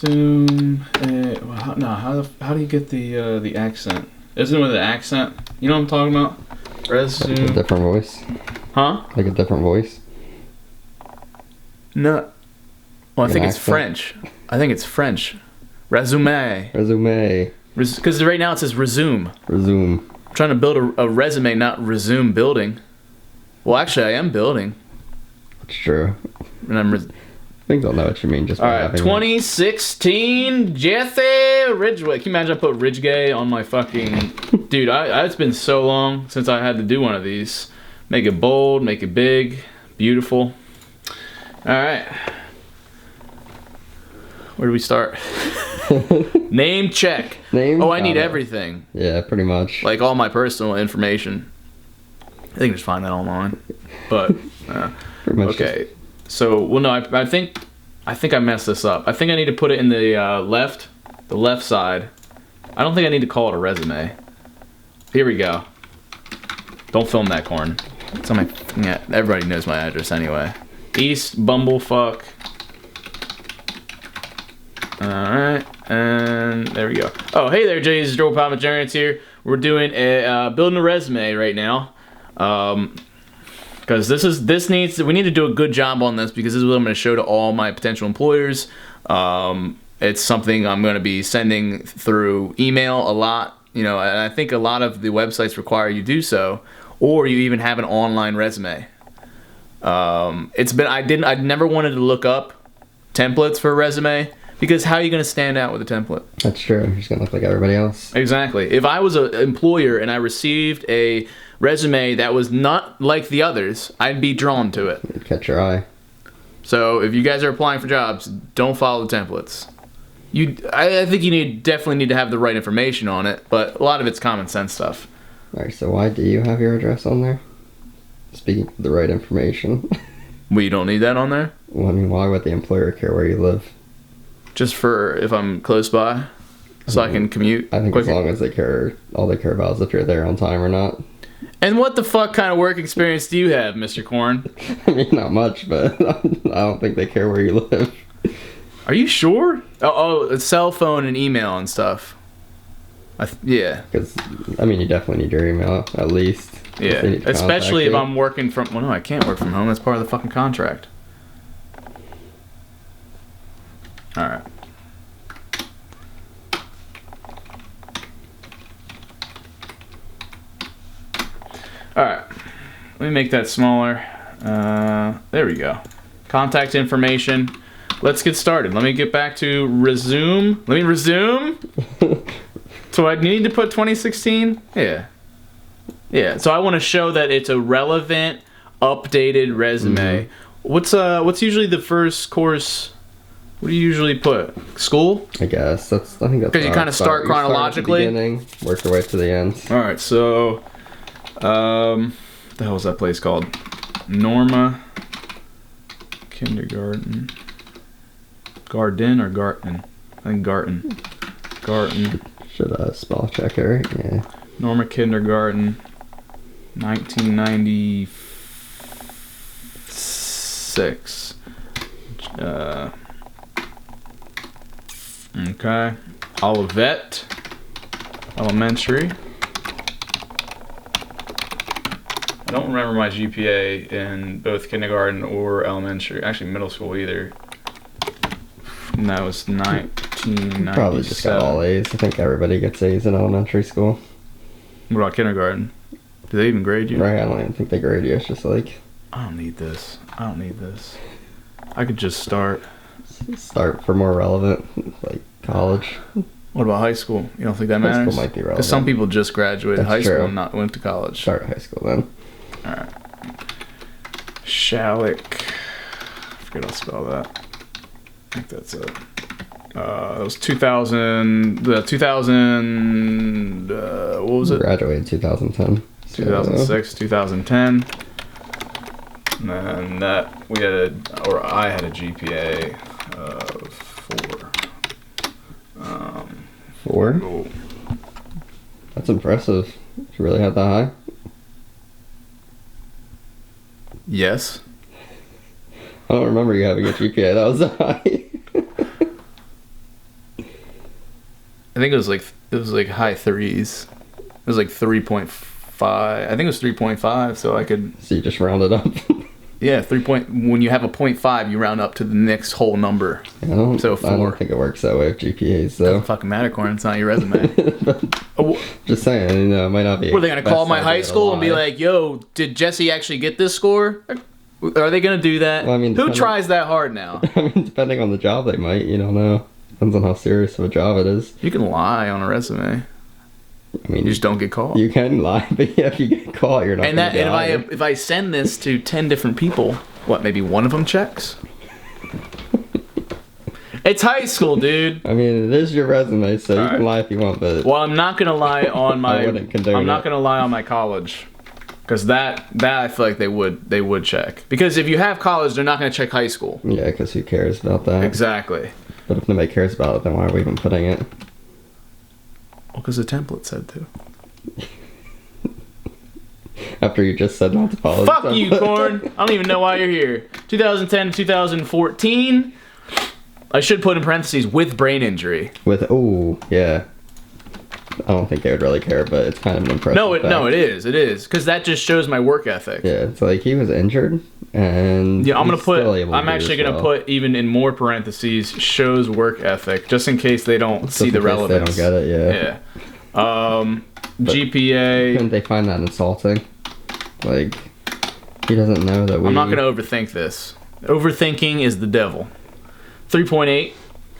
Resume. How do you get the accent? Isn't it with an accent? You know what I'm talking about? Resume. Like a different voice. Huh? Like a different voice. No. Well, I think it's accent? French. I think it's French. Resume. Resume. Because right now it says resume. Resume. I'm trying to build a resume, not resume building. Well, actually, I am building. That's true. And I'm. I think they'll know what you mean just by All right, having 2016 Jesse Ridgway. Can you imagine I put RiDGiD on my fucking... Dude, it's been so long since I had to do one of these. Make it bold, make it big, beautiful. All right. Where do we start? Name check. Name? Oh, I need everything. Yeah, pretty much. Like all my personal information. I think just find that online. But, Pretty much okay. So, well, no, I think I messed this up. I think I need to put it in the left side. I don't think I need to call it a resume. Here we go. Don't film that, Corn. It's on my, yeah, everybody knows my address anyway. East Bumblefuck. Alright, and there we go. Oh, hey there, Jay. This is Joe Pop McJuggerNuggets here. We're doing a building a resume right now. Because we need to do a good job on this, because this is what I'm going to show to all my potential employers. It's something I'm going to be sending through email a lot, you know, and I think a lot of the websites require you do so, or you even have an online resume. I never wanted to look up templates for a resume, because how are you going to stand out with a template? That's true. You're just going to look like everybody else. Exactly. If I was an employer and I received a resume that was not like the others, I'd be drawn to it. It'd catch your eye. So if you guys are applying for jobs, don't follow the templates. I think you definitely need to have the right information on it, but a lot of it's common sense stuff. Alright, so why do you have your address on there? Speaking of the right information. Well, you don't need that on there? Well, I mean, why would the employer care where you live? Just for if I'm close by, so I can commute I think quicker. as long as they care, all they care about is if you're there on time or not. And what the fuck kind of work experience do you have, Mr. Corn? I mean, not much, but I don't think they care where you live. Are you sure? Oh, it's cell phone and email and stuff. Yeah. Because, I mean, you definitely need your email, at least. Yeah, If they need to especially if contact I'm working from... Well, no, I can't work from home. That's part of the fucking contract. Alright. Alright. Let me make that smaller. There we go. Contact information. Let's get started. Let me get back to resume. Let me resume. So I need to put 2016? Yeah. Yeah, so I want to show that it's a relevant, updated resume. Mm-hmm. What's usually the first course? What do you usually put? School? I guess. I think that's... Because you kind of start chronologically? Start at the beginning, work your way to the end. Alright, so... what the hell is that place called? Norma Kindergarten. Garden or Garten? I think Garten. Garten. Should spell check it, right? Yeah. Norma Kindergarten. 1996. Okay. Olivet Elementary. I don't remember my GPA in both kindergarten or elementary. Actually, middle school either. And that was 1997. Probably just got all A's. I think everybody gets A's in elementary school. What about kindergarten? Do they even grade you? Right, I don't even think they grade you. It's just like... I don't need this. I don't need this. I could just start. Start for more relevant, like college. What about high school? You don't think that matters? High school might be relevant. Because some people just graduated high school true. and not went to college. Start high school then. Alright. Shallick. I forget how to spell that. I think that's it. It was 2000. The 2000. What was it? Graduated 2010. 2006, 2010. And then I had a GPA of 4. 4? Oh. That's impressive. You really had that high? Yes. I don't remember you having a GPA that was that high. think it was like high threes. It was like 3.5. I think it was 3.5. So I could. So you just rounded up. Yeah, when you have a 0.5, you round up to the next whole number. I don't four. think it works that way with GPAs, though. Doesn't fucking matter, Corn. It's not your resume. Just saying, you know, it might not be. Were they gonna call my high school and be like, "Yo, did Jesse actually get this score?" Are they gonna do that? Well, I mean, who tries that hard now? I mean, depending on the job, they might. You don't know. Depends on how serious of a job it is. You can lie on a resume. I mean, you just don't get caught. You can lie, but yeah, if you get caught, you're not. And if I send this to 10 different people, what? Maybe one of them checks. It's high school, dude. I mean, it is your resume, so you can lie if you want, but. Well, I'm not gonna lie on my. I'm not gonna lie on my college, because that I feel like they would check. Because if you have college, they're not gonna check high school. Yeah, because who cares about that? Exactly. But if nobody cares about it, then why are we even putting it? Well, because the template said to. After you just said not to follow. Fuck you, Corn. I don't even know why you're here. 2010 to 2014. I should put in parentheses with brain injury. Yeah. I don't think they would really care, but it's kind of an impressive. No, it is, because that just shows my work ethic. Yeah, it's like he was injured, and yeah, I'm actually gonna put even in more parentheses shows work ethic, just in case they don't see the relevance. They don't get it. Yeah. GPA. Couldn't they find that insulting? Like, he doesn't know that we. I'm not gonna overthink this. Overthinking is the devil. 3.8.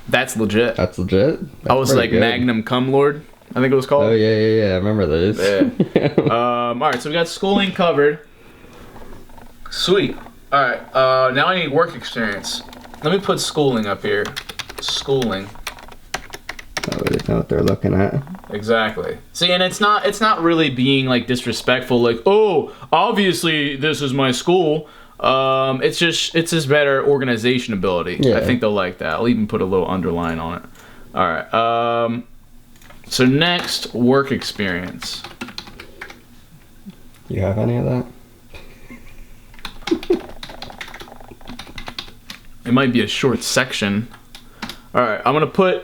That's legit. That's legit. I was like good. Magnum Cum Lord, I think it was called. Oh yeah. I remember those. Yeah. All right, so we got schooling covered. Sweet. All right. Now I need work experience. Let me put schooling up here. Schooling. Oh, they know what they're looking at. Exactly. See, and it's not really being like disrespectful. Like, oh, obviously this is my school. It's just better organization ability. Yeah. I think they'll like that. I'll even put a little underline on it. All right. So next, work experience. You have any of that? It might be a short section. All right. I'm gonna put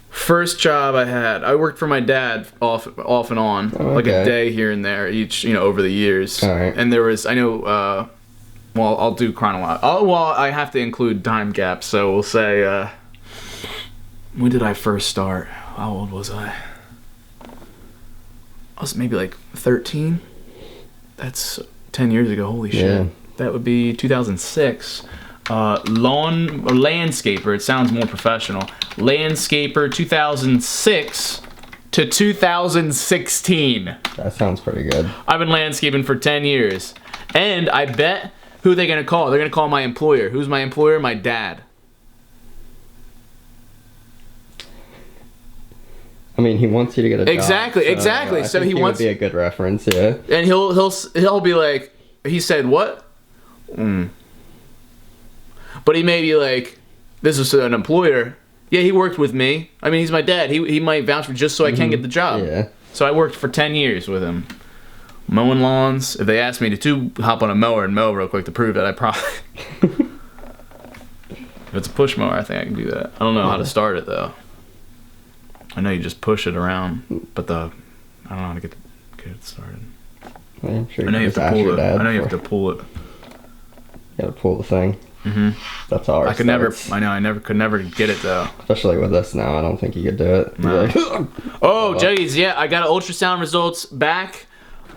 first job I had. I worked for my dad off and on, like a day here and there each, over the years. All right. And there was, I know, well, I'll do chronological. Well, I have to include time gaps, so we'll say, when did I first start? How old was I? I was maybe like 13. That's 10 years ago. Holy shit. Yeah. That would be 2006. Landscaper, it sounds more professional. Landscaper 2006 to 2016. That sounds pretty good. I've been landscaping for 10 years. And I bet who they're going to call. They're going to call my employer. Who's my employer? My dad. I mean, he wants you to get a job. Exactly. So he wants would be a good reference, yeah. And he'll be like, he said what? But he may be like, this is an employer. Yeah, he worked with me. I mean, he's my dad. He might vouch for just so I can get the job. Yeah. So I worked for 10 years with him. Mowing lawns. If they asked me to hop on a mower and mow real quick to prove that, I probably... If it's a push mower, I think I can do that. I don't know how to start it, though. I know you just push it around, but I don't know how to get it started. Well, I'm sure I know you have to pull it. I know you have to pull it. You gotta pull the thing. That's all. I could never get it though. Especially with this now, I don't think you could do it. No. Like, oh, jeez, yeah, I got ultrasound results back.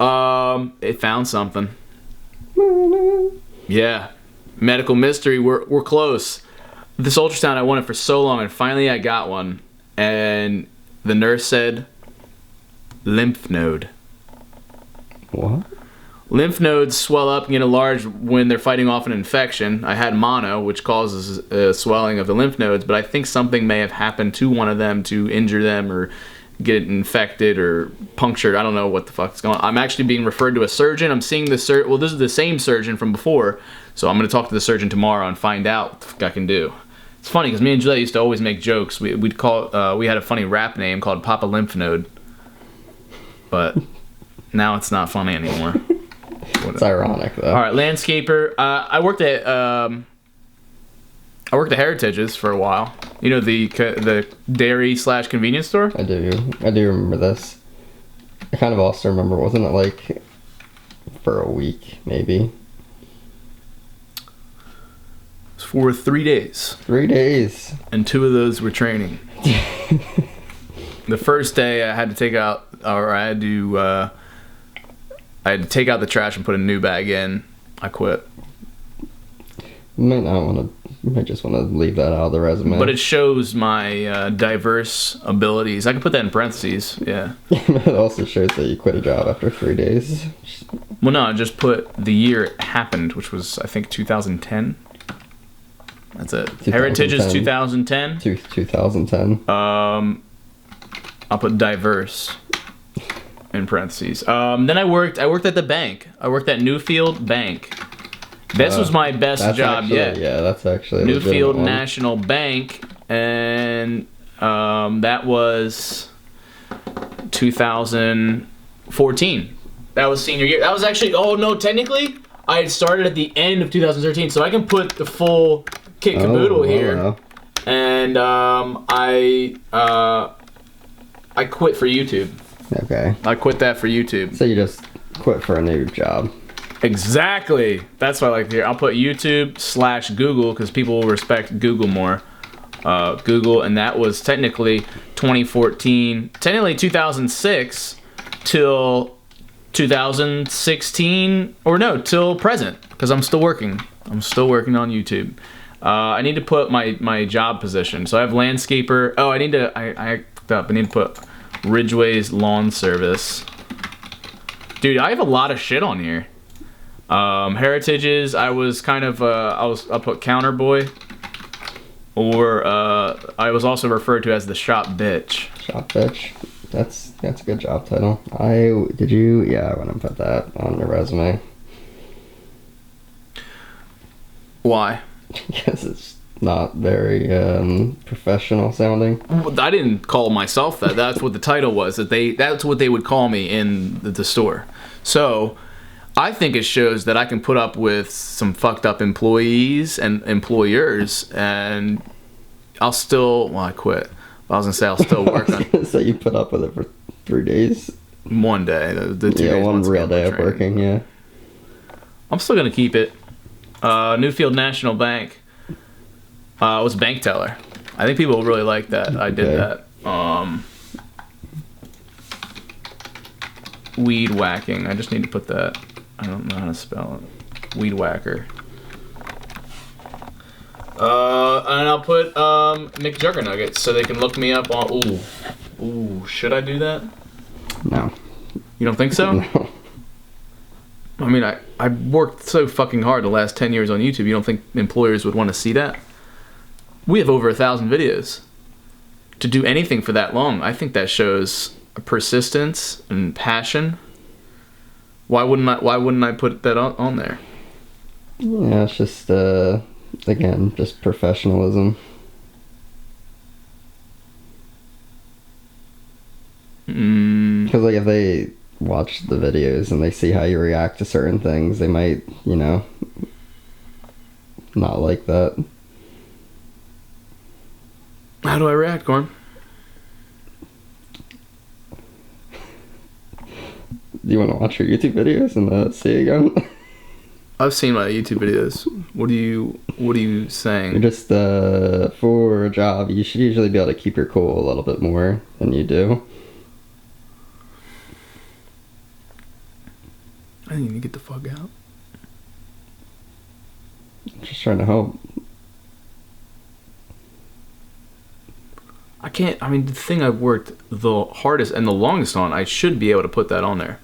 It found something. Yeah, medical mystery. We're close. This ultrasound I wanted for so long, and finally I got one. And the nurse said, lymph node. What? Lymph nodes swell up and get enlarged when they're fighting off an infection. I had mono, which causes swelling of the lymph nodes, but I think something may have happened to one of them to injure them or get it infected or punctured. I don't know what the fuck's going on. I'm actually being referred to a surgeon. I'm seeing the well, this is the same surgeon from before, so I'm going to talk to the surgeon tomorrow and find out what the fuck I can do. It's funny because me and Juliet used to always make jokes. We had a funny rap name called Papa Lymph Node, but now it's not funny anymore. It's ironic though. All right, landscaper. I worked at Heritage's for a while. You know, the dairy / convenience store? I do remember this. I kind of also remember, wasn't it like for a week, maybe? It's for 3 days. 3 days. And 2 of those were training. The first day I had to take out, or I had to take out the trash and put a new bag in. I quit. You might just want to leave that out of the resume. But it shows my diverse abilities. I can put that in parentheses, yeah. It also shows that you quit a job after 3 days. Well, no, I just put the year it happened, which was, I think, 2010. That's it. 2010. Heritage is 2010. 2010. I'll put diverse in parentheses. Then I worked at the bank. I worked at Newfield Bank. This was my best job yet. Yeah, that's actually a Newfield one. National Bank, and that was 2014. That was senior year. That was actually, technically, I had started at the end of 2013, so I can put the full kit caboodle here. Wow. And I quit for YouTube. Okay. I quit that for YouTube. So you just quit for a new job. Exactly. That's what I like to hear. I'll put YouTube / Google because people will respect Google more. Google, and that was technically 2014, technically 2006 till 2016, or no, till present, because I'm still working. I'm still working on YouTube. I need to put my job position. So I have landscaper. Oh, I need to put Ridgway's lawn service. Dude, I have a lot of shit on here. Heritages, I was kind of, I'll put counter boy. Or, I was also referred to as the shop bitch. Shop bitch. That's a good job title. I went and put that on your resume. Why? Because it's not very professional sounding. I didn't call myself that. That's what the title was. That's what they would call me in the store. So, I think it shows that I can put up with some fucked up employees and employers, and I quit. I was gonna say I'll still work on. So you put up with it for 3 days? One day, the 2 days. One real day of working. Yeah. I'm still gonna keep it. Newfield National Bank. I was bank teller. I think people really like that. I did that. Weed whacking. I just need to put that. I don't know how to spell it. Weed whacker. And I'll put McJuggerNuggets so they can look me up on. Ooh. Should I do that? No. You don't think so? No. I mean, I worked so fucking hard the last 10 years on YouTube. You don't think employers would want to see that? We have over 1,000 videos. To do anything for that long, I think that shows persistence and passion. Why wouldn't I put that on there? Yeah, it's just again, just professionalism. Because like if they watch the videos and they see how you react to certain things, they might, not like that. How do I react, Gorm? Do you want to watch your YouTube videos and see again? I've seen my YouTube videos. What are you saying? You're just for a job, you should usually be able to keep your cool a little bit more than you do. I need to get the fuck out. I'm just trying to help. I can't. I mean, the thing I've worked the hardest and the longest on, I should be able to put that on there.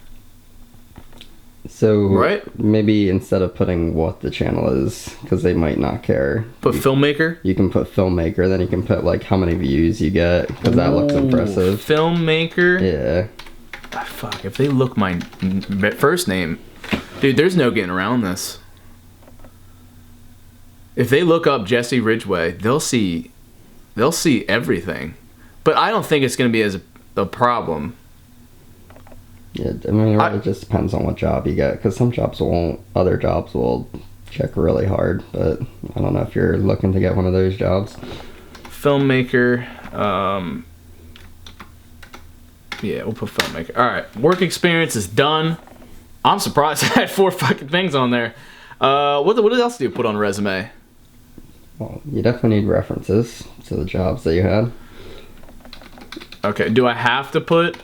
So right? Maybe instead of putting what the channel is, because they might not care. Put filmmaker? You can put filmmaker, then you can put like how many views you get, because that looks impressive. Filmmaker? Yeah. Ah, fuck, if they look my first name, dude, there's no getting around this. If they look up Jesse Ridgway, they'll see everything. But I don't think it's going to be as a problem. Yeah, I mean, it really just depends on what job you get, because some jobs won't, other jobs will check really hard, but I don't know if you're looking to get one of those jobs. filmmaker. Yeah, we'll put filmmaker. All right, work experience is done. I'm surprised I had 4 fucking things on there. What else do you put on a resume? Well, you definitely need references to the jobs that you had. Okay, do I have to put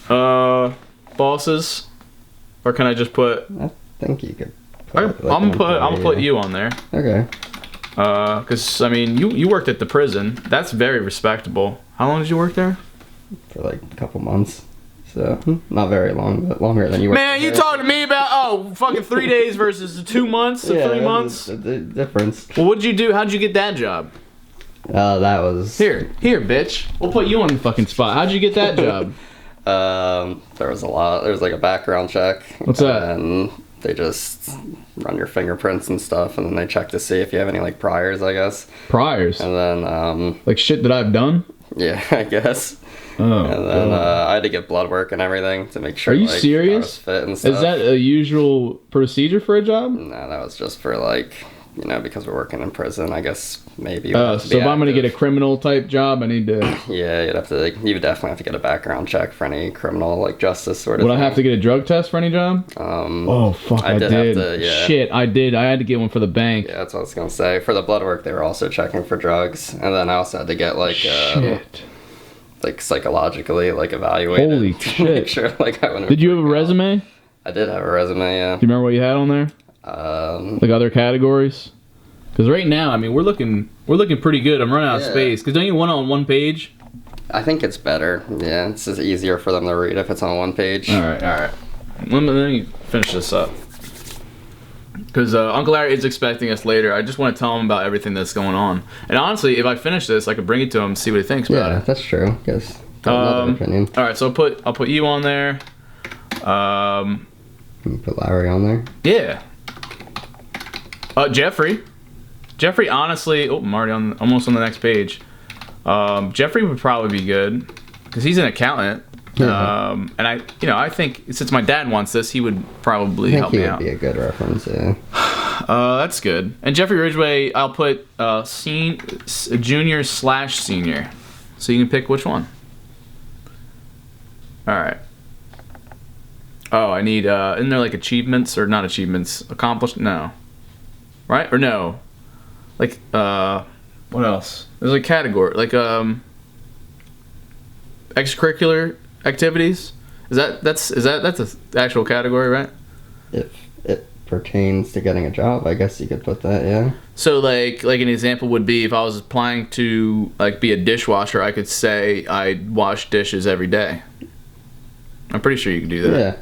bosses, or can I just put? I think you could. I'm gonna put you on there. Okay. Because I mean, you worked at the prison. That's very respectable. How long did you work there? For like a couple months. So not very long, but longer than you worked. Man, you talking to me about fucking 3 days versus 2 months or 3 months? The difference. Well, what'd you do? How'd you get that job? That was Here, bitch. We'll put you on the fucking spot. How'd you get that job? There was a lot. There was like a background check. What's that? And they just run your fingerprints and stuff, and then they check to see if you have any like priors, I guess. Priors? And then like shit that I've done? Yeah, I guess. Oh, and then I had to get blood work and everything to make sure. Are you like, serious? I was fit and stuff. Is that a usual procedure for a job? No, that was just for like, because we're working in prison. I guess maybe. So if I'm gonna get a criminal type job, I need to. Yeah, you would definitely have to get a background check for any criminal like justice sort of. Would thing. I have to get a drug test for any job? Oh fuck, I did. Have to, yeah. Shit, I did. I had to get one for the bank. Yeah, that's what I was gonna say. For the blood work, they were also checking for drugs, and then I also had to get like shit. Like psychologically like evaluated. Holy to shit! Make sure like I wouldn't. Did you have a resume? I did have a resume. Yeah. Do you remember what you had on there? Like other categories? Because right now, I mean, we're looking pretty good. I'm running out of space. Because don't you want it on one page? I think it's better. Yeah, it's just easier for them to read if it's on one page. All right. Let me finish this up. Because Uncle Larry is expecting us later. I just want to tell him about everything that's going on. And honestly, if I finish this, I could bring it to him and see what he thinks about it. Yeah, that's true. Guess another opinion. All right, so I'll put you on there. Can you put Larry on there? Yeah. Jeffrey, honestly, I'm already almost on the next page. Jeffrey would probably be good because he's an accountant. Yeah. And I think since my dad wants this, he would probably help me out. He would be a good reference. Yeah. That's good. And Jeffrey Ridgway, I'll put junior/senior, so you can pick which one. All right. Oh, I need. Isn't there like achievements or not achievements? Accomplished? No. Right or no? Like what else? There's a category like extracurricular activities. That's an actual category, right? If it pertains to getting a job, I guess you could put that. Yeah. So like an example would be if I was applying to like be a dishwasher, I could say I wash dishes every day. I'm pretty sure you could do that. Yeah.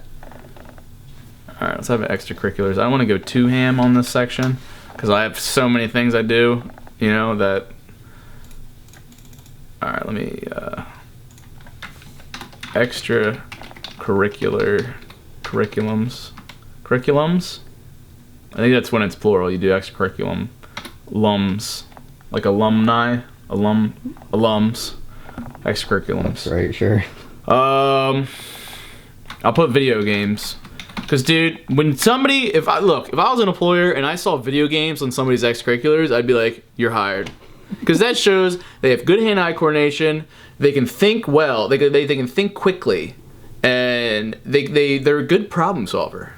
All right, let's have extracurriculars. I don't want to go too ham on this section because I have so many things I do, that. All right, let me extracurricular curriculums. I think that's when it's plural. You do extracurriculum lums, like alumni, alums, extracurriculums. That's right, sure. I'll put video games. Cause dude, if I was an employer and I saw video games on somebody's extracurriculars, I'd be like, you're hired. Cause that shows they have good hand-eye coordination, they can think well, they can think quickly, and they're a good problem solver.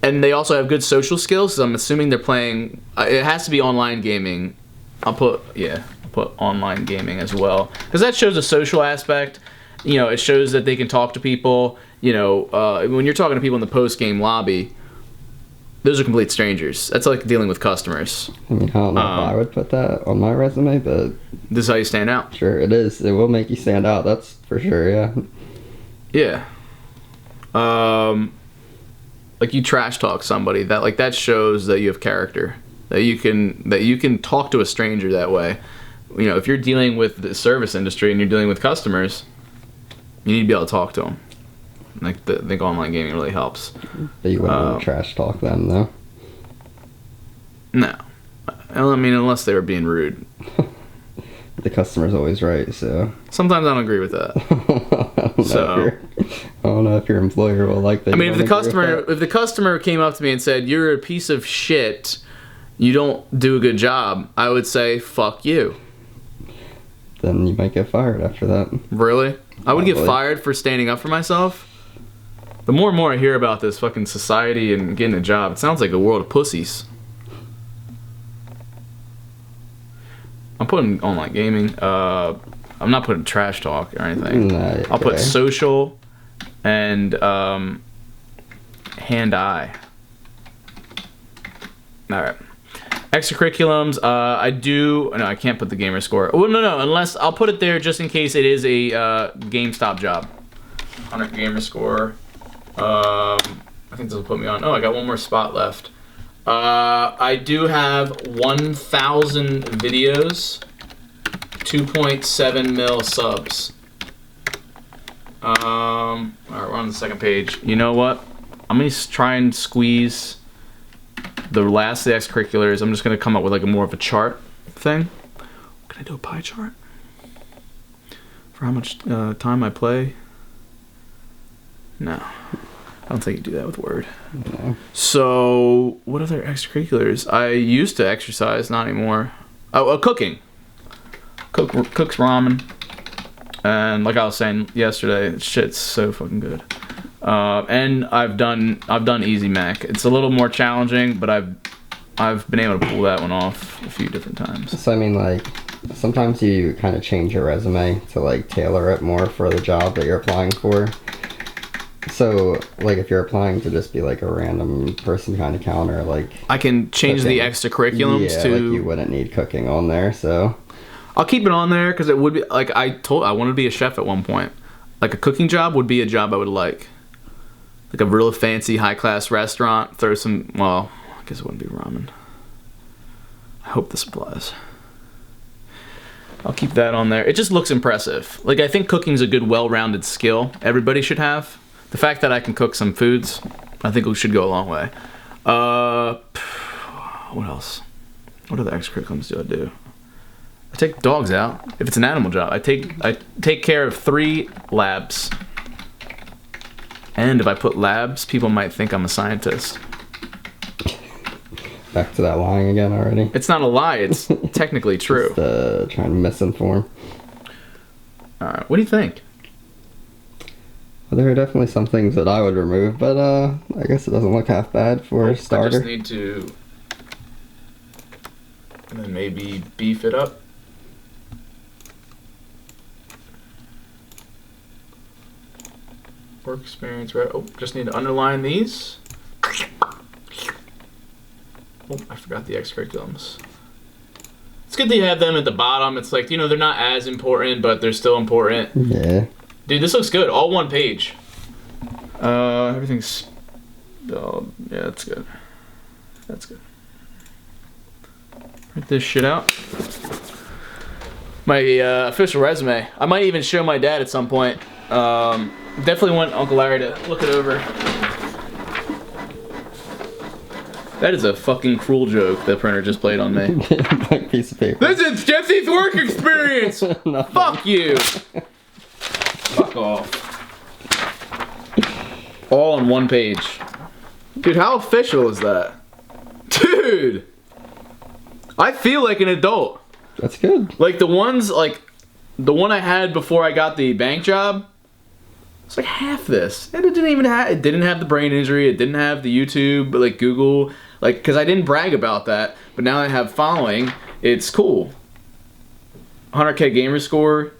And they also have good social skills, so I'm assuming they're playing, it has to be online gaming. I'll put online gaming as well. Cause that shows a social aspect. It shows that they can talk to people. When you're talking to people in the post-game lobby, those are complete strangers. That's like dealing with customers. I mean, I don't know if I would put that on my resume, but... This is how you stand out. Sure, it is. It will make you stand out, that's for sure, yeah. Yeah. Like you trash talk somebody, that shows that you have character. That you can talk to a stranger that way. If you're dealing with the service industry and you're dealing with customers, you need to be able to talk to them. I think online gaming really helps. But you wouldn't want to trash talk them, though? No. I mean, unless they were being rude. The customer's always right, so... Sometimes I don't agree with that. I don't know if your employer will like that. I mean, if the customer came up to me and said, you're a piece of shit, you don't do a good job, I would say, fuck you. then you might get fired after that. Really? I would get Probably. fired for standing up for myself? The more and more I hear about this fucking society and getting a job, it sounds like a world of pussies. I'm putting online gaming. I'm not putting trash talk or anything. Nah, I'll put okay. social and hand-eye. Alright. Extracurriculums, no, I can't put the gamer score. Well, no, unless, I'll put it there just in case it is a GameStop job. 100 gamer score. I think this will put me on. Oh, I got one more spot left. I do have 1,000 videos, 2.7 mil subs. Alright, we're on the second page. You know what? I'm gonna try and squeeze the last of the extracurriculars. I'm just gonna come up with like a more of a chart thing. Can I do a pie chart for how much time I play? No, I don't think you do that with Word. No. So what other extracurriculars? I used to exercise, not anymore. Oh, cooking. Cooks ramen, and like I was saying yesterday, shit's so fucking good. And I've done Easy Mac. It's a little more challenging, but I've been able to pull that one off a few different times. So I mean, like, sometimes you kind of change your resume to like tailor it more for the job that you're applying for. So, like, if you're applying to just be like a random person kind of counter, like, I can change the cooking. extracurriculums Yeah, to. like you wouldn't need cooking on there, so. I'll keep it on there because it would be like I wanted to be a chef at one point. Like a cooking job would be a job I would like a real fancy high class restaurant. Throw some. Well, I guess it wouldn't be ramen. I hope this applies. I'll keep that on there. It just looks impressive. Like I think cooking's a good, well-rounded skill everybody should have. The fact that I can cook some foods, I think we should go a long way. What else? What other extracurriculums do I do? I take dogs out. If it's an animal job, I take care of 3 labs. And if I put labs, people might think I'm a scientist. Back to that lying again already. It's not a lie. It's technically true. Just, trying to misinform. All right. What do you think? Well, there are definitely some things that I would remove, but I guess it doesn't look half bad for a starter. I just need to, and then maybe beef it up. Work experience, right? Oh, just need to underline these. Oh, I forgot the extracurriculums. It's good that you have them at the bottom. It's like, you know, they're not as important, but they're still important. Yeah. Dude, this looks good. All one page. Everything's... Oh, yeah, that's good. That's good. Print this shit out. My official resume. I might even show my dad at some point. Definitely want Uncle Larry to look it over. That is a fucking cruel joke the printer just played on me. Blank piece of paper. This is Jesse's work experience! No. Fuck you! Fuck off. All on one page. Dude, how official is that? Dude! I feel like an adult. That's good. Like the ones, like the one I had before I got the bank job, it's like half this. And it didn't have the brain injury, it didn't have the YouTube, like Google, like, because I didn't brag about that, but now I have following, it's cool. 100K gamer score.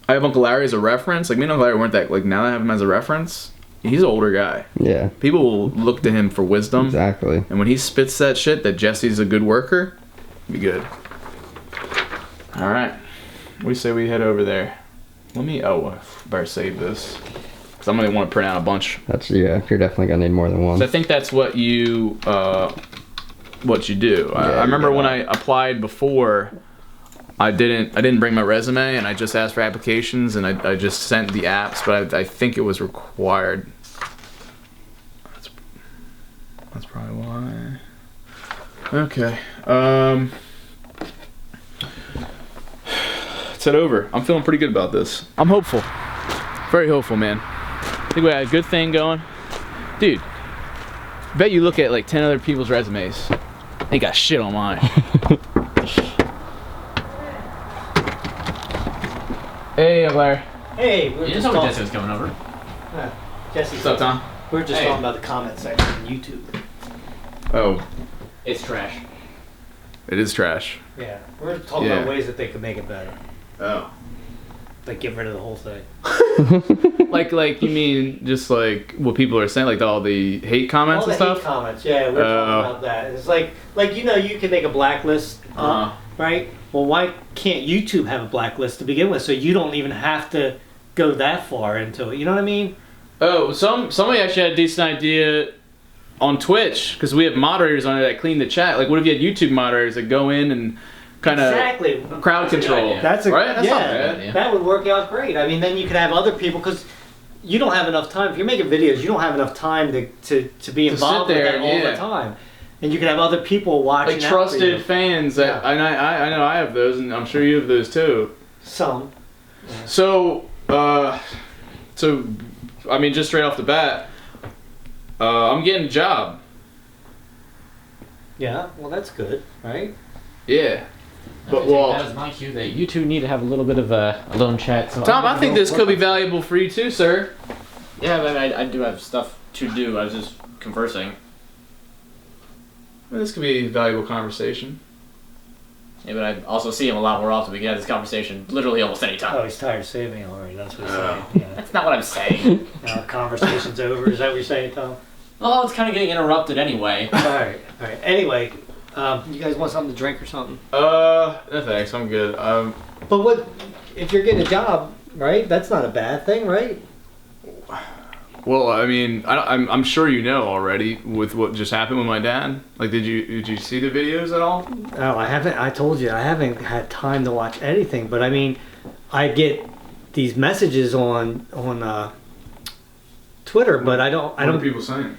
I have Uncle Larry as a reference. Like, me and Uncle Larry weren't that, like, now that I have him as a reference, he's an older guy. Yeah. People will look to him for wisdom. Exactly. And when he spits that shit that Jesse's a good worker, be good. Alright. What do you say we head over there? Let me, I better save this. Because I'm going to want to print out a bunch. That's, yeah, you're definitely going to need more than one. So I think that's what you do. I remember when I applied before, I didn't bring my resume, and I just asked for applications, and I just sent the apps, but I think it was required. That's probably why. Okay. Let's head over. I'm feeling pretty good about this. I'm hopeful. Very hopeful, man. I think we got a good thing going. Dude, I bet you look at like 10 other people's resumes. They got shit on mine. Hey, Larry. Hey, You didn't tell me Jesse was coming over. Jesse. What's up, Tom? We're just talking about the comment section on YouTube. Oh, It's trash. it is trash. Yeah, we're talking about ways that they could make it better. Oh. Like get rid of the whole thing. Like you mean just like what people are saying, like all the hate comments All and the stuff? hate comments, yeah, we're talking about that. It's like you know, you can make a blacklist, right? Well, why can't YouTube have a blacklist to begin with, so you don't even have to go that far into it? You know what I mean? Oh, somebody actually had a decent idea on Twitch, because we have moderators on there that clean the chat. Like, what if you had YouTube moderators that go in and kind of Exactly. crowd control? idea. That's a right? That's not yeah, bad. that would work out great. I mean, then you could have other people, because you don't have enough time. If you're making videos, you don't have enough time to be involved with that all the time. And you can have other people watching. Like trusted fans that I know I have those, and I'm sure you have those too. Some. Yeah. So I mean, just straight off the bat, I'm getting a job. Yeah, well, that's good, right? Yeah. But that was my cue that you two need to have a little bit of a lone chat. So Tom, I think this could be valuable for you too, sir. Yeah, but I do have stuff to do. I was just conversing. Well, this could be a valuable conversation. Yeah, but I also see him a lot more often. We can have this conversation literally almost any time. Oh, he's tired of saving already. That's what he's saying. Yeah. That's not what I'm saying. Now conversation's over. Is that what you're saying, Tom? Well, it's kind of getting interrupted anyway. All right. Anyway, you guys want something to drink or something? No thanks, I'm good. But what if you're getting a job, right? That's not a bad thing, right? Well, I mean, I'm sure you know already with what just happened with my dad. Like, did you see the videos at all? Oh, I haven't. I told you I haven't had time to watch anything. But I mean, I get these messages on Twitter, but I don't. What are people saying?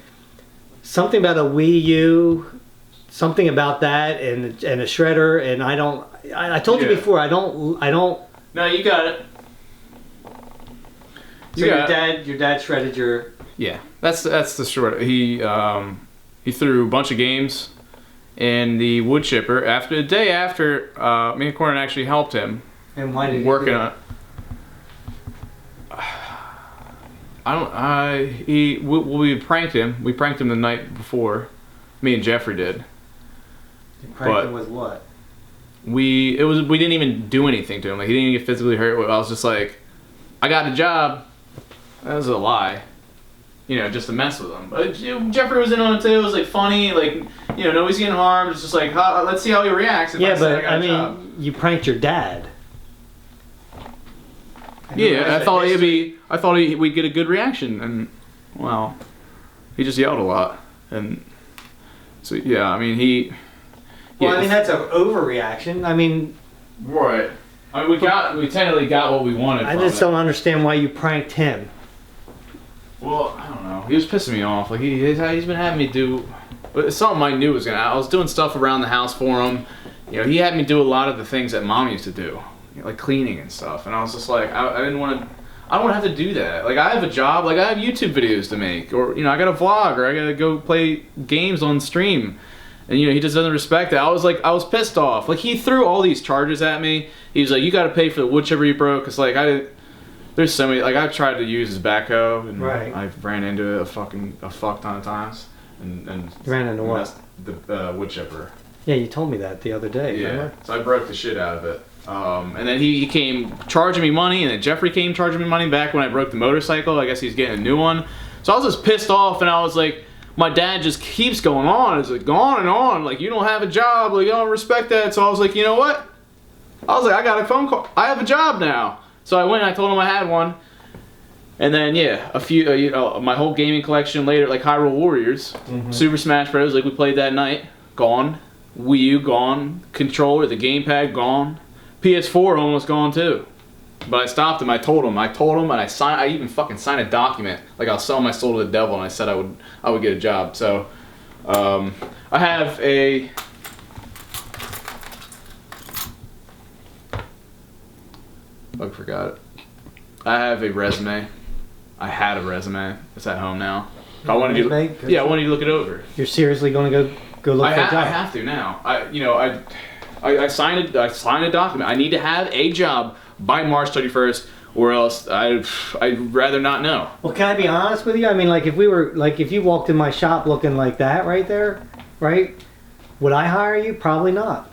Something about a Wii U, something about that, and a shredder, and I don't. I told you before. I don't. No, you got it. So your dad shredded your. Yeah, that's the short. He threw a bunch of games in the wood chipper. After the day after, me and Corin actually helped him. And why did he working do on it? We pranked him. We pranked him the night before. Me and Jeffrey did. You pranked him with what? We didn't even do anything to him. Like, he didn't even get physically hurt. I was just like, I got a job. That was a lie. You know, just to mess with him. But Jeffrey was in on it too. It was like funny. Like, you know, nobody's getting harmed. It's just like, let's see how he reacts. If I mean, you pranked your dad. Yeah, I thought we'd get a good reaction, and well, he just yelled a lot, and so yeah, I mean Well, I mean that's an overreaction. I mean, right. I mean we technically got what we wanted. I just don't understand why you pranked him. Well, I don't know. He was pissing me off. Like he's been having me do. It's something I knew was gonna. I was doing stuff around the house for him. You know, he had me do a lot of the things that Mom used to do. Like cleaning and stuff, and I was just like, I didn't want to. I don't want to have to do that. Like, I have a job. Like, I have YouTube videos to make, or you know, I got a vlog, or I gotta go play games on stream, and you know, he just doesn't respect it. I was pissed off. Like, he threw all these charges at me. He was like, you got to pay for the wood chipper you broke. Cause like there's so many. Like, I've tried to use his backhoe, and I ran into it a fuck ton of times, and you ran into what? The wood chipper. Yeah, you told me that the other day. Yeah, remember? So I broke the shit out of it. And then he came charging me money, and then Jeffrey came charging me money back when I broke the motorcycle. I guess he's getting a new one. So I was just pissed off, and I was like, my dad just keeps going on. It's like, on and on. Like, you don't have a job. Like, you don't respect that. So I was like, you know what? I was like, I got a phone call. I have a job now. So I went and I told him I had one. And then, yeah, a few, you know, my whole gaming collection later, like Hyrule Warriors, Super Smash Bros., like we played that night, gone. Wii U, gone. Controller, the gamepad, gone. PS4 almost gone too, but I stopped him. I told him, and I even fucking signed a document like I'll sell my soul to the devil, and I said I would get a job. So, I have a. I forgot it. I have a resume. I had a resume. It's at home now. I wanted you. I wanted you to look it over. You're seriously going to go look for a job? I have to now. I signed a document. I need to have a job by March 31st, or else I'd rather not know. Well, can I be honest with you? I mean, like if you walked in my shop looking like that right there, right? Would I hire you? Probably not.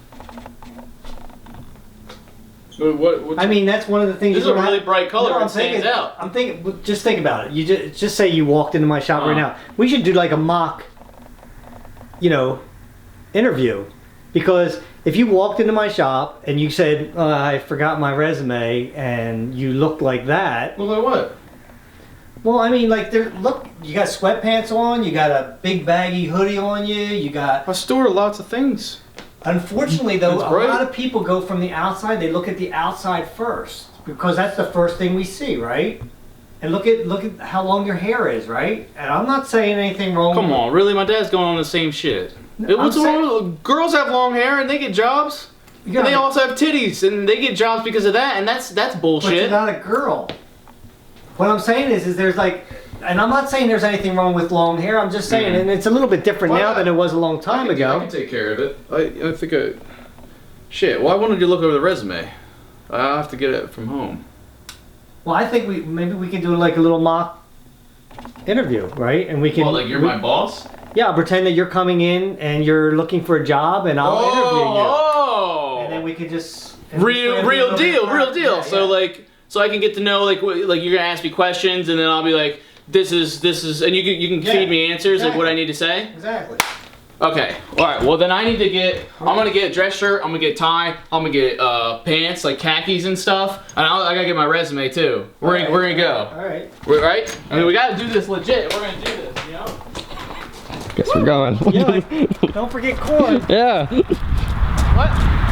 What I mean, that's one of the things. This is a really bright color. No, it stands out. I'm thinking. Just think about it. You just say you walked into my shop right now. We should do like a mock, interview, because if you walked into my shop and you said I forgot my resume and you looked like that. Well, like what? Well, I mean, like look, you got sweatpants on, you got a big baggy hoodie on you got. I store lots of things. Unfortunately, though, That's a right. lot of people go from the outside. They look at the outside first because that's the first thing we see, right? And look at how long your hair is, right? And I'm not saying anything wrong. Come on, really? My dad's going on the same shit. No, What's wrong with girls have long hair and they get jobs? Yeah, And they also have titties and they get jobs because of that, and that's But you're bullshit. not a girl. What I'm saying is there's like, and I'm not saying there's anything wrong with long hair. I'm just saying, and it's a little bit different Well, now than it was a long time ago. I can take care of it. I think shit, why wouldn't you look over the resume? I have to get it from home. Well, I think maybe we can do like a little mock interview, right? And we can. Well, like you're my boss? Yeah, pretend that you're coming in and you're looking for a job, and I'll interview you. Oh! And then we could just Real deal. Yeah, So yeah. so I can get to know like you're gonna ask me questions, and then I'll be like, this is, and you can feed me answers like what I need to say. Exactly. Okay. All right. Well, then I need to get. I'm gonna get a dress shirt. I'm gonna get a tie. I'm gonna get pants like khakis and stuff. And I gotta get my resume too. We're gonna go. All right. Right? I mean, we gotta do this legit. We're gonna do this. You know. Guess we're going. Yeah, like, don't forget corn. Yeah. What?